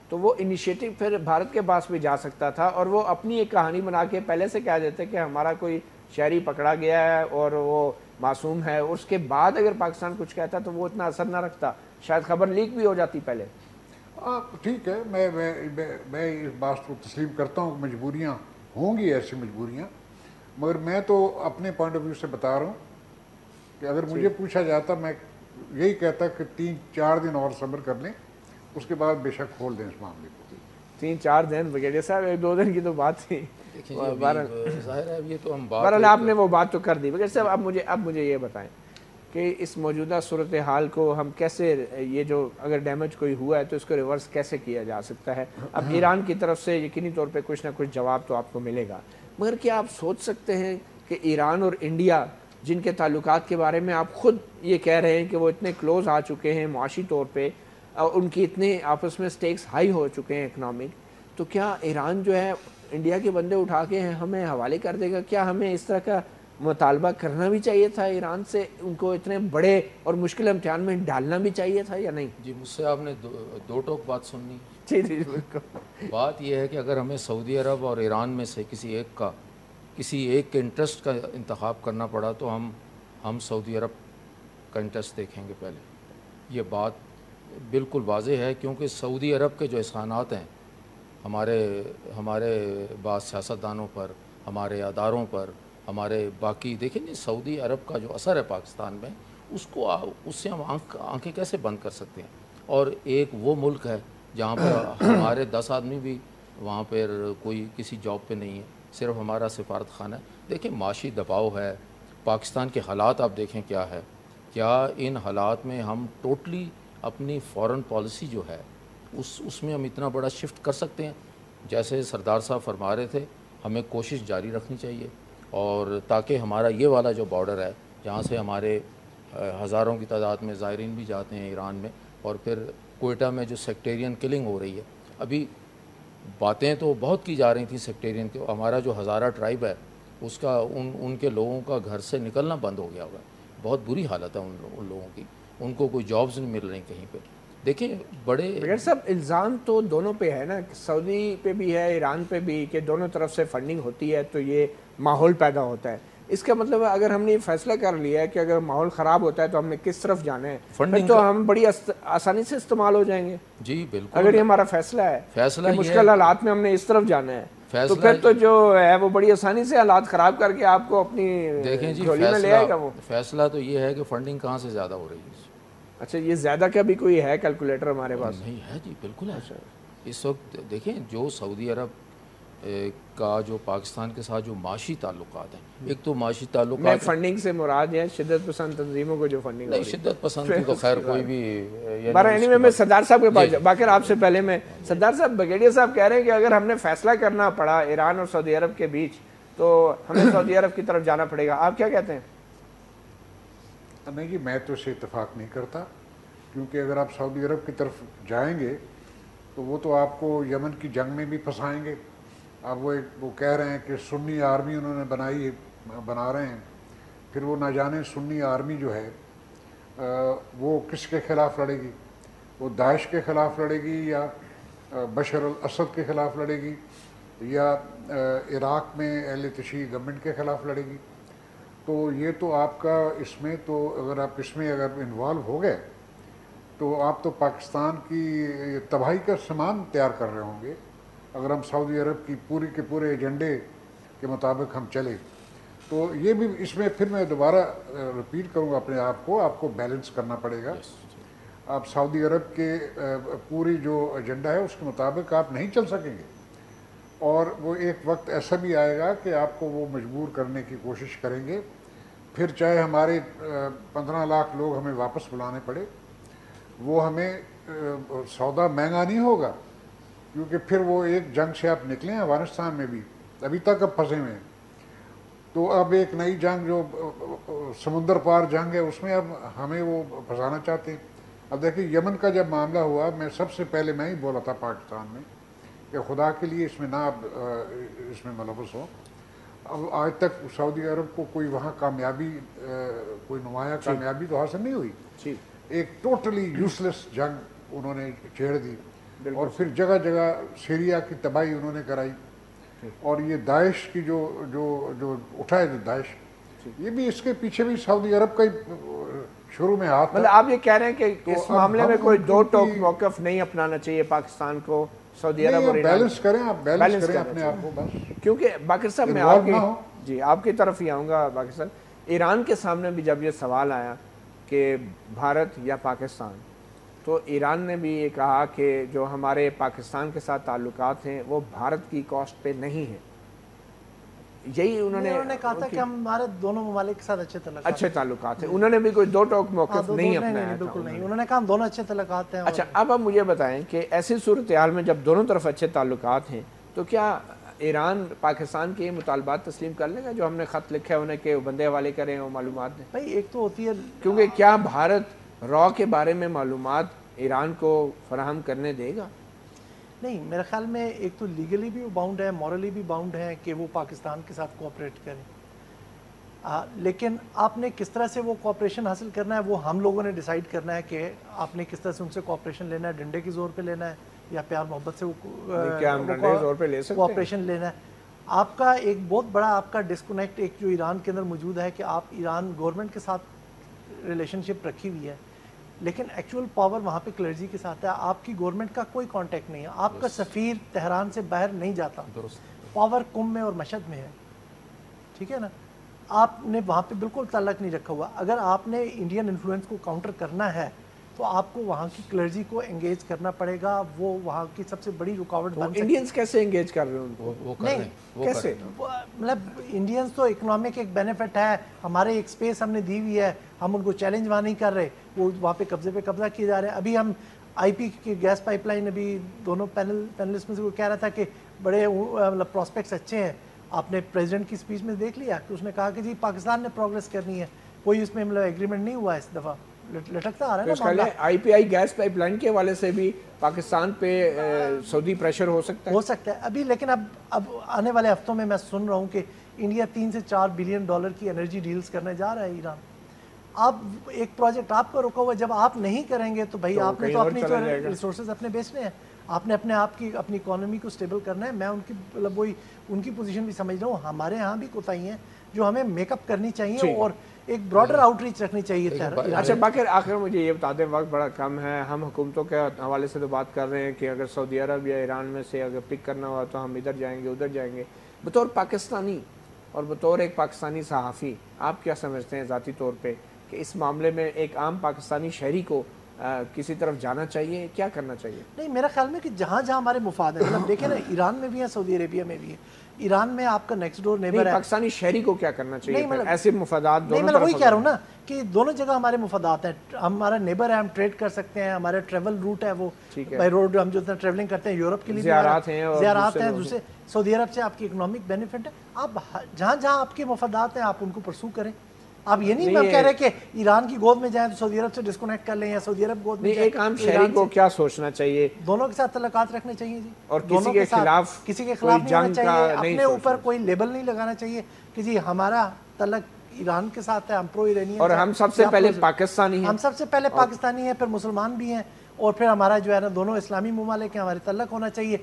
تو وہ انیشیٹو پھر بھارت کے پاس بھی جا سکتا تھا، اور وہ اپنی ایک کہانی بنا کے پہلے سے کہہ دیتے کہ ہمارا کوئی شہری پکڑا گیا ہے اور وہ معصوم ہے. اس کے بعد اگر پاکستان کچھ کہتا تو وہ اتنا اثر نہ رکھتا، شاید خبر لیک بھی ہو جاتی پہلے. ٹھیک ہے، میں اس بات کو تسلیم کرتا ہوں کہ مجبوریاں ہوں گی، ایسی مجبوریاں، مگر میں تو اپنے پوائنٹ آف ویو سے بتا رہا ہوں کہ اگر مجھے پوچھا جاتا میں یہی کہتا کہ 3-4 دن اور صبر کر لیں، اس کے بعد بے شک کھول دیں اس معاملے کو. 3-4 دن بریگیڈیئر صاحب، 1-2 دن کی تو بات تھی. ظاہر ہے یہ تو ہم بہرحال آپ نے وہ بات تو کر دی. بریگیڈیئر صاحب اب مجھے یہ بتائیں کہ اس موجودہ صورتحال کو ہم کیسے، یہ جو اگر ڈیمیج کوئی ہوا ہے تو اس کو ریورس کیسے کیا جا سکتا ہے؟ اب ایران کی طرف سے یقینی طور پہ کچھ نہ کچھ جواب تو آپ کو ملے گا، مگر کیا آپ سوچ سکتے ہیں کہ ایران اور انڈیا، جن کے تعلقات کے بارے میں آپ خود یہ کہہ رہے ہیں کہ وہ اتنے کلوز آ چکے ہیں معاشی طور پہ، اور ان کی اتنے آپس میں سٹیکس ہائی ہو چکے ہیں اکنامک، تو کیا ایران جو ہے انڈیا کے بندے اٹھا کے ہمیں حوالے کر دے گا؟ کیا ہمیں اس طرح کا مطالبہ کرنا بھی چاہیے تھا ایران سے، ان کو اتنے بڑے اور مشکل امتحان میں ڈالنا بھی چاہیے تھا یا نہیں؟ جی مجھ سے آپ نے دو ٹوک بات سننی. جی جی بالکل. بات یہ ہے کہ اگر ہمیں سعودی عرب اور ایران میں سے کسی ایک کے انٹرسٹ کا انتخاب کرنا پڑا تو ہم سعودی عرب کا انٹرسٹ دیکھیں گے پہلے. یہ بات بالکل واضح ہے، کیونکہ سعودی عرب کے جو احسانات ہیں ہمارے بعض سیاستدانوں پر، ہمارے اداروں پر، ہمارے باقی، دیکھیں نہیں سعودی عرب کا جو اثر ہے پاکستان میں، اس سے ہم آنکھیں کیسے بند کر سکتے ہیں؟ اور ایک وہ ملک ہے جہاں پر ہمارے 10 آدمی بھی وہاں پر کوئی کسی جاب پہ نہیں ہے، صرف ہمارا سفارت خانہ ہے. دیکھیں معاشی دباؤ ہے، پاکستان کے حالات آپ دیکھیں کیا ہے. کیا ان حالات میں ہم ٹوٹلی اپنی فورن پالیسی جو ہے اس میں ہم اتنا بڑا شفٹ کر سکتے ہیں؟ جیسے سردار صاحب فرما رہے تھے، ہمیں کوشش جاری رکھنی چاہیے، اور تاکہ ہمارا یہ والا جو بارڈر ہے جہاں سے ہمارے ہزاروں کی تعداد میں زائرین بھی جاتے ہیں ایران میں، اور پھر کوئٹہ میں جو سیکٹیرین کلنگ ہو رہی ہے، ابھی باتیں تو بہت کی جا رہی تھیں سیکٹیرین کی. ہمارا جو ہزارہ ٹرائب ہے اس کا ان کے لوگوں کا گھر سے نکلنا بند ہو گیا ہوا ہے. بہت بری حالت ہے ان لوگوں کی، ان کو کوئی جابز نہیں مل رہی کہیں پہ. دیکھیں بڑے بغیر صاحب الزام تو دونوں پہ ہے نا، سعودی پہ بھی ہے، ایران پہ بھی، کہ دونوں طرف سے فنڈنگ ہوتی ہے تو یہ ماحول پیدا ہوتا ہے. اس کا مطلب ہے اگر ہم نے یہ فیصلہ کر لیا ہے کہ اگر ماحول خراب ہوتا ہے تو ہم نے کس طرف جانا ہے، پھر تو ہم بڑی آسانی سے استعمال ہو جائیں گے. جی بالکل، اگر یہ ہمارا فیصلہ ہے کہ مشکل حالات میں ہم نے اس طرف جانا ہے تو پھر تو جو ہے وہ بڑی آسانی سے حالات خراب کر کے آپ کو اپنی جھولی میں لے آئے گا. وہ فیصلہ تو یہ ہے کہ فنڈنگ کہاں سے زیادہ ہو رہی ہے. اچھا، یہ زیادہ کا بھی کوئی ہے کیلکولیٹر ہمارے پاس؟ نہیں ہے جی، بالکل ہے. اس وقت دیکھیں جو سعودی عرب کا جو پاکستان کے ساتھ جو معاشی تعلقات ہیں، ایک تو معاشی تعلقات، فنڈنگ سے مراد ہے شدت پسند تنظیموں کو جو فنڈنگ نہیں، شدت پسند کی تو خیر کوئی بھی. میں سردار صاحب کے پاس باقر آپ سے پہلے میں سردار صاحب، بریگیڈیئر صاحب کہہ رہے ہیں کہ اگر ہم نے فیصلہ کرنا پڑا ایران اور سعودی عرب کے بیچ تو ہمیں سعودی عرب کی طرف جانا پڑے گا. آپ کیا کہتے ہیں؟ نہیں جی، میں تو اسے اتفاق نہیں کرتا، کیونکہ اگر آپ سعودی عرب کی طرف جائیں گے تو وہ تو آپ کو یمن کی جنگ میں بھی پھنسائیں گے. اب وہ کہہ رہے ہیں کہ سنی آرمی انہوں نے بنا رہے ہیں، پھر وہ نہ جانے سنی آرمی جو ہے وہ کس کے خلاف لڑے گی؟ وہ داعش کے خلاف لڑے گی، یا بشر الاسد کے خلاف لڑے گی، یا عراق میں اہل تشیع گورنمنٹ کے خلاف لڑے گی؟ تو یہ تو آپ کا اس میں تو اگر آپ اس میں انوالو ہو گئے تو آپ تو پاکستان کی تباہی کا سامان تیار کر رہے ہوں گے اگر ہم سعودی عرب کی پوری کے پورے ایجنڈے کے مطابق ہم چلے. تو یہ بھی اس میں پھر میں دوبارہ رپیٹ کروں گا اپنے آپ کو بیلنس کرنا پڑے گا. آپ سعودی عرب کے پوری جو ایجنڈا ہے اس کے مطابق آپ نہیں چل سکیں گے، اور وہ ایک وقت ایسا بھی آئے گا کہ آپ کو وہ مجبور کرنے کی کوشش کریں گے. پھر چاہے ہمارے 15 لاکھ لوگ ہمیں واپس بلانے پڑے، وہ ہمیں سودا مہنگا نہیں ہوگا، کیونکہ پھر وہ ایک جنگ سے آپ نکلے ہیں. افغانستان میں بھی ابھی تک اب پھنسے ہوئے ہیں، تو اب ایک نئی جنگ جو سمندر پار جنگ ہے اس میں اب ہمیں وہ پھنسانا چاہتے ہیں. اب دیکھیں یمن کا جب معاملہ ہوا، میں سب سے پہلے میں ہی بولا تھا پاکستان میں کہ خدا کے لیے اس میں نہ اس میں ملوث ہو. اب آج تک سعودی عرب کو کوئی وہاں کامیابی کوئی نمایاں کامیابی تو حاصل نہیں ہوئی. ایک ٹوٹلی یوزلیس جنگ انہوں نے چھیڑ دی اور پھر جگہ جگہ سیریا کی تباہی انہوں نے کرائی. اور یہ داعش کی جو اٹھا ہے جو داعش, یہ بھی اس کے پیچھے بھی سعودی عرب کا شروع میں ہاتھ. مطلب آپ یہ کہہ رہے ہیں کہ اس معاملے میں کوئی دو ٹوک موقف نہیں اپنانا چاہیے پاکستان کو, سعودی عرب اور ایران. بیلنس کریں, آپ بیلنس کریں اپنے آپ کو بس. کیونکہ باقر صاحب میں آپ کی طرف ہی آؤں گا. باقر صاحب, ایران کے سامنے بھی جب یہ سوال آیا کہ بھارت یا پاکستان, تو ایران نے بھی یہ کہا کہ جو ہمارے پاکستان کے ساتھ تعلقات ہیں وہ بھارت کی کاسٹ پہ نہیں ہیں. یہی انہوں نے کہا تھا کہ ہمارے دونوں ممالک کے ساتھ اچھے تعلقات ہیں. انہوں نے بھی کوئی دو ٹوک موقف نہیں اپنایا. بالکل نہیں, انہوں نے کہا ہم دونوں اچھے تعلقات ہیں. اچھا, اب آپ مجھے بتائیں کہ ایسی صورتحال میں جب دونوں طرف اچھے تعلقات ہیں تو کیا ایران پاکستان کے مطالبات تسلیم کر لے گا جو ہم نے خط لکھے انہیں کہ بندے حوالے کریں اور معلومات دیں؟ بھائی ایک تو ہوتی ہے, کیونکہ کیا بھارت را کے بارے میں معلومات ایران کو فراہم کرنے دے گا؟ نہیں, میرے خیال میں ایک تو لیگلی بھی باؤنڈ ہے, مورلی بھی باؤنڈ ہے کہ وہ پاکستان کے ساتھ کوآپریٹ کریں. لیکن آپ نے کس طرح سے وہ کوآپریشن حاصل کرنا ہے وہ ہم لوگوں نے ڈیسائیڈ کرنا ہے کہ آپ نے کس طرح سے ان سے کوآپریشن لینا ہے, ڈنڈے کی زور پہ لینا ہے یا پیار محبت سے کوآپریشن لینا ہے. آپ کا ایک بہت بڑا آپ کا ڈسکنیکٹ ایک جو ایران کے اندر موجود ہے کہ آپ ایران گورنمنٹ کے ساتھ ریلیشن شپ رکھی ہوئی ہے, لیکن ایکچوئل پاور وہاں پہ کلرجی کے ساتھ ہے. آپ کی گورنمنٹ کا کوئی کانٹیکٹ نہیں ہے, آپ کا سفیر تہران سے باہر نہیں جاتا, پاور قم میں اور مشہد میں ہے. ٹھیک ہے نا, آپ نے وہاں پہ بالکل تعلق نہیں رکھا ہوا. اگر آپ نے انڈین انفلوئنس کو کاؤنٹر کرنا ہے تو آپ کو وہاں کی کلرجی کو انگیج کرنا پڑے گا. وہ وہاں کی سب سے بڑی رکاوٹ بن سکتی ہے. انڈینز کیسے انگیج کر رہے ہیں ان کو؟ کیسے, مطلب انڈینز تو اکنامک ایک بینیفٹ ہے, ہمارے ایک سپیس ہم نے دی ہوئی ہے, ہم ان کو چیلنج وہاں نہیں کر رہے, وہ وہاں پہ قبضہ کیے جا رہے ہیں. ابھی ہم آئی پی کی گیس پائپ لائن, ابھی دونوں پینلسٹ میں سے وہ کہہ رہا تھا کہ بڑے مطلب پراسپیکٹس اچھے ہیں. آپ نے پریزیڈنٹ کی اسپیچ میں دیکھ لیا کہ اس نے کہا کہ جی پاکستان نے پروگریس کرنی ہے, کوئی اس میں مطلب ایگریمنٹ نہیں ہوا اس دفعہ, لٹکتا آ رہا ہے نا. آئی پی آئی گیس پائپ لائن کے حوالے سے بھی پاکستان پہ سعودی پریشر ہو سکتا ہے ابھی. لیکن اب آنے والے ہفتوں میں سن رہا ہوں کہ انڈیا 3 سے 4 بلین ڈالر کی انرجی ڈیلز کرنے جا رہا ہے ایران. اب ایک پروجیکٹ آپ کا رکا ہوا, جب آپ نہیں کریں گے تو بھائی آپ نے تو اپنی ریسورسز اپنے بیچنے ہیں, آپ نے اپنے آپ کی اپنی اکانومی کو سٹیبل کرنا ہے. میں ان کی مطلب وہی ان کی پوزیشن بھی سمجھ رہا ہوں. ہمارے ہاں بھی کوتاہی ہیں جو ہمیں میک اپ کرنی چاہیے اور ایک براڈر آؤٹ ریچ رکھنی چاہیے. اچھا باقر, آخر مجھے یہ بتا دیں, وقت بڑا کم ہے, ہم حکومتوں کے حوالے سے تو بات کر رہے ہیں کہ اگر سعودی عرب یا ایران میں سے اگر پک کرنا ہوا تو ہم ادھر جائیں گے ادھر جائیں گے. بطور پاکستانی اور بطور ایک پاکستانی صحافی آپ کیا سمجھتے ہیں ذاتی طور پہ کہ اس معاملے میں ایک عام پاکستانی شہری کو کسی طرف جانا چاہیے, کیا کرنا چاہیے؟ نہیں, میرا خیال میں کہ جہاں جہاں ہمارے مفاد ہیں, مطلب دیکھیں نا ایران میں بھی ہے, سعودی عربیہ میں بھی ہے. ایران میں آپ کا نیکسٹ ڈور نیبر ہے. پاکستانی شہری کو کیا کرنا چاہیے ایسے مفادات دونوں طرف؟ میں وہی کہہ رہا ہوں نا کہ دونوں جگہ ہمارے مفادات ہیں. ہمارا نیبر ہے, ہم ٹریڈ کر سکتے ہیں, ہمارا ٹریول روٹ ہے, وہ بائی روڈ ہم جو ٹریولنگ کرتے ہیں یورپ کے لیے زیارات ہیں دوسرے. سعودی عرب سے آپ کی اکنامک بینیفٹ ہے. آپ جہاں جہاں آپ کے مفادات ہیں آپ ان کو پرسو کریں. آپ یہ نہیں کہہ رہے کہ ایران کی گود میں جائیں تو سعودی عرب سے ڈسکنیکٹ کر لیں یا سعودی عرب گود میں جائیں. ایک عام شہری کو کیا سوچنا چاہیے؟ دونوں کے ساتھ تعلقات رکھنے چاہیے جی, اور کسی کے خلاف نہیں ہونا چاہیے. اپنے اوپر کوئی لیبل نہیں لگانا چاہیے کہ جی ہمارا تعلق ایران کے ساتھ ہے, ہم پرو ایرانین, اور ہم سب سے پہلے پاکستانی ہیں. ہم سب سے پہلے پاکستانی ہیں, پھر مسلمان بھی ہیں, اور پھر ہمارا جو ہے نا دونوں اسلامی ممالک ہیں, ہمارے تعلق ہونا چاہیے.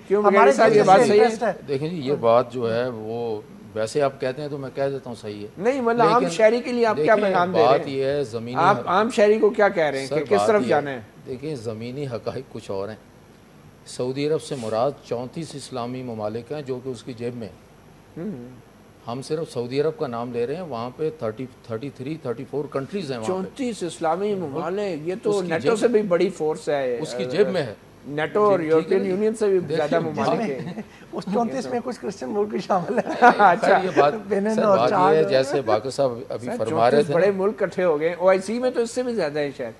دیکھیں جی یہ بات جو ہے وہ ویسے آپ کہتے ہیں تو میں کہہ دیتا ہوں صحیح ہے. نہیں مطلب عام شہری کے لیے آپ کیا پیغام دے رہے ہیں؟ بات یہ ہے زمینی, آپ عام شہری کو کیا کہہ رہے ہیں کہ کس طرف جانا ہے؟ دیکھیں زمینی حقائق کچھ اور ہیں. سعودی عرب سے مراد 34 اسلامی ممالک ہیں جو کہ اس کی جیب میں. ہم صرف سعودی عرب کا نام لے رہے ہیں, وہاں پہ 34 کنٹریز ہیں. 34 اسلامی ممالک, یہ تو نیٹو سے بھی بڑی فورس ہے, اس کی جیب میں ہے. نیٹو اور یورپین یونین سے بھی زیادہ ممالک ہیں. اس 34 میں کچھ کرسچن ملک بھی شامل ہیں. اچھا یہ بات یہ ہے جیسے باقر صاحب ابھی فرما رہے تھے, بڑے ملک اکٹھے ہو گئے. OIC میں تو اس سے بھی زیادہ ہیں شاید.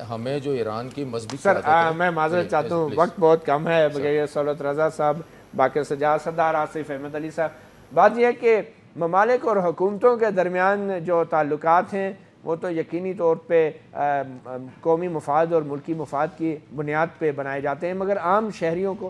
ہمیں جو ایران کی مذہبی سر میں معذرت چاہتا ہوں, وقت بہت کم ہے. بغیر سہولت رضا صاحب, باقر سجاد سردار, آصف احمد علی صاحب, بات یہ ہے کہ ممالک اور حکومتوں کے درمیان جو تعلقات ہیں وہ تو یقینی طور پہ قومی مفاد اور ملکی مفاد کی بنیاد پہ بنائے جاتے ہیں, مگر عام شہریوں کو